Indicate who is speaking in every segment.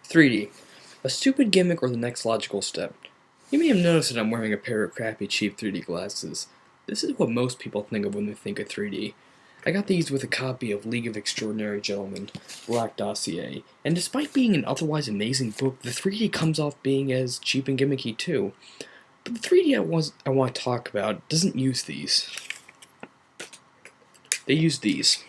Speaker 1: 3D. A stupid gimmick or the next logical step. You may have noticed that I'm wearing a pair of crappy cheap 3D glasses. This is what most people think of when they think of 3D. I got these with a copy of League of Extraordinary Gentlemen, Black Dossier, and despite being an otherwise amazing book, the 3D comes off being as cheap and gimmicky too. But the 3D I want to talk about doesn't use these. They use these.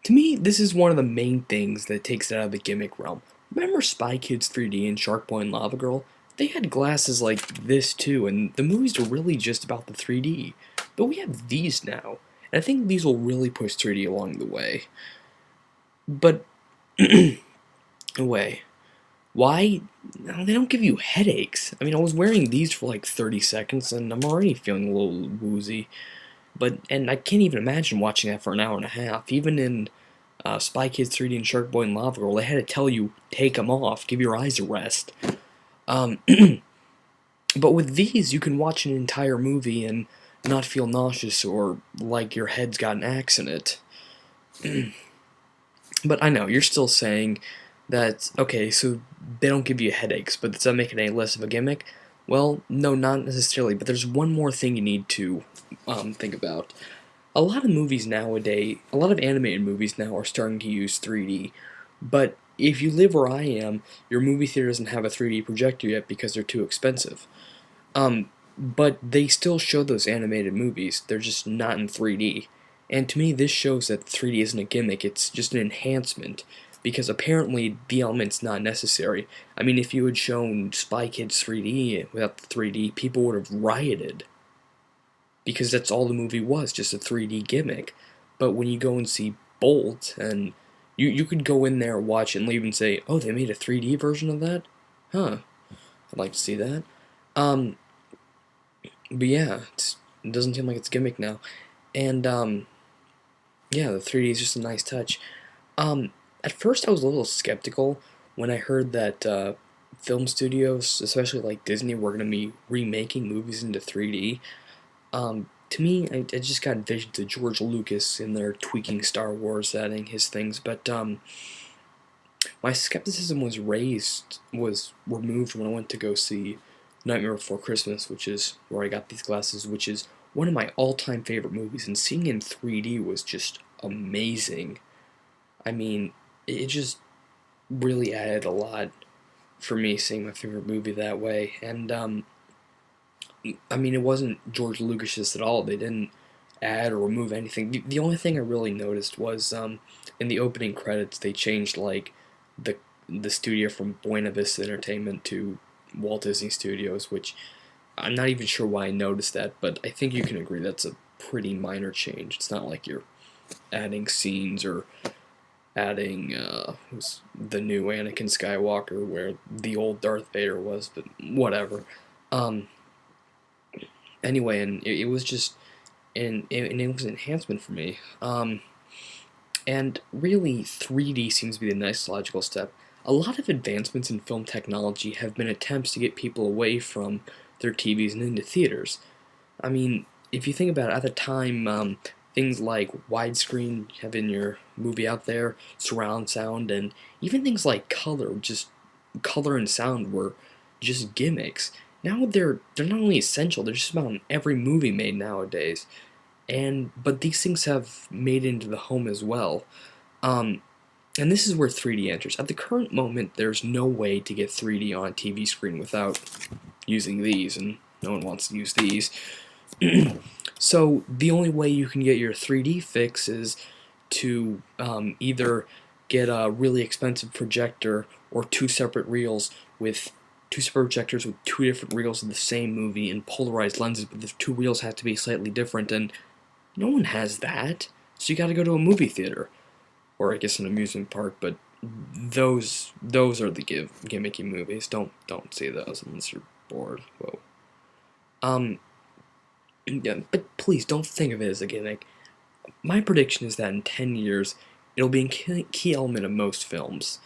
Speaker 1: To me, this is one of the main things that takes it out of the gimmick realm. Remember Spy Kids 3D and Shark Boy and Lava Girl? They had glasses like this too, and the movies are really just about the 3D. But we have these now, and I think these will really push 3D along the way. But, away. Why? No, they don't give you headaches. I mean, I was wearing these for like 30 seconds, and I'm already feeling a little woozy. And I can't even imagine watching that for an hour and a half. Even in Spy Kids 3D and Shark Boy and Lava Girl, they had to tell you, take them off, give your eyes a rest. Um, but with these, you can watch an entire movie and not feel nauseous or like your head's got an axe in it. But I know, you're still saying that, okay, so they don't give you headaches, but does that make it any less of a gimmick? Well, no, not necessarily, but there's one more thing you need to think about. A lot of movies nowadays, a lot of animated movies now are starting to use 3D, but if you live where I am, your movie theater doesn't have a 3D projector yet because they're too expensive. But they still show those animated movies, they're just not in 3D. And to me, this shows that 3D isn't a gimmick, it's just an enhancement, because apparently the element's not necessary. I mean, if you had shown Spy Kids 3D without the 3D, people would have rioted because that's all the movie was, just a 3D gimmick. But when you go and see Bolt, and you could go in there, watch it, and leave and say, oh, they made a 3D version of that? Huh. I'd like to see that. Um, but yeah, it doesn't seem like it's a gimmick now. And, yeah, the 3D is just a nice touch. At first I was a little skeptical when I heard that, film studios, especially like Disney, were going to be remaking movies into 3D. To me, I just got visions of George Lucas in there tweaking Star Wars, adding his things, but my skepticism was removed when I went to go see Nightmare Before Christmas, which is where I got these glasses, which is one of my all-time favorite movies, and seeing it in 3D was just amazing. I mean, it just really added a lot for me seeing my favorite movie that way, and I mean, it wasn't George Lucas's at all. They didn't add or remove anything. The only thing I really noticed was in the opening credits they changed like the the studio from Buena Vista Entertainment to Walt Disney Studios, which I'm not even sure why I noticed that, but I think you can agree that's a pretty minor change. It's not like you're adding scenes or adding the new Anakin Skywalker where the old Darth Vader was, but whatever. Um, anyway, and it was just and it was an enhancement for me. And really, 3D seems to be the nice logical step. A lot of advancements in film technology have been attempts to get people away from their TVs and into theaters. I mean, if you think about it, at the time, things like widescreen, having your movie out there, surround sound, and even things like color, just color and sound were just gimmicks. Now they're not only essential, they're just about in every movie made nowadays. And but these things have made it into the home as well. Um, and this is where 3D enters. At the current moment, there's no way to get 3D on a TV screen without using these, and no one wants to use these. So the only way you can get your 3D fix is to either get a really expensive projector or two separate reels with two separate projectors with two different reels of the same movie and polarized lenses, but the two reels have to be slightly different, and no one has that. So you got to go to a movie theater, or I guess an amusement park. But those are the gimmicky movies. Don't see those unless you're bored. Whoa. Um, yeah, but please don't think of it as a gimmick. My prediction is that in 10 years, it'll be a key element of most films.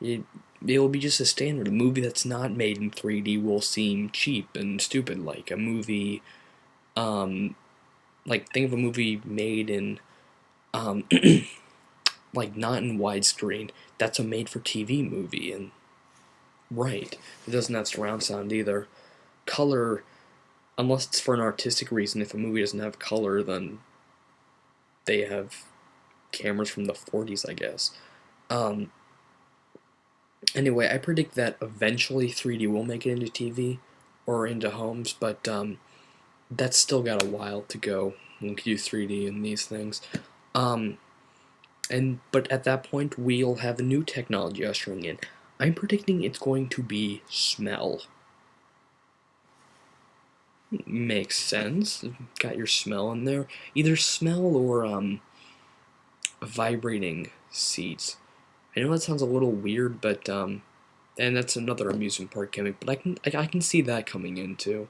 Speaker 1: It, it'll be just a standard. A movie that's not made in 3D will seem cheap and stupid, like a movie, um, like think of a movie made in, um, like not in widescreen. That's a made-for-TV movie, and right, it doesn't have surround sound either. Color, unless it's for an artistic reason, if a movie doesn't have color, then they have cameras from the 40s, I guess. Um, anyway, I predict that eventually 3D will make it into TV or into homes, but that's still got a while to go. We can do 3D in these things. Um, but at that point, we'll have a new technology ushering in. I'm predicting it's going to be smell. Makes sense. Got your smell in there. Either smell or vibrating seats. I know that sounds a little weird, but and that's another amusement park gimmick. But I can see that coming in too.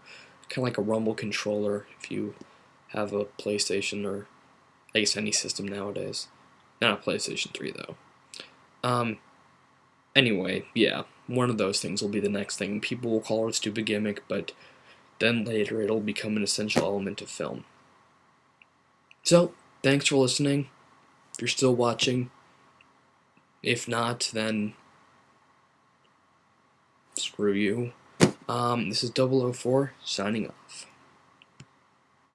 Speaker 1: Kind of like a rumble controller if you have a PlayStation or I guess any system nowadays. Not a PlayStation 3 though. Um. Anyway, yeah, one of those things will be the next thing. People will call it a stupid gimmick, but then later it'll become an essential element of film. So, thanks for listening. If you're still watching, if not, then screw you. This is 004 signing off.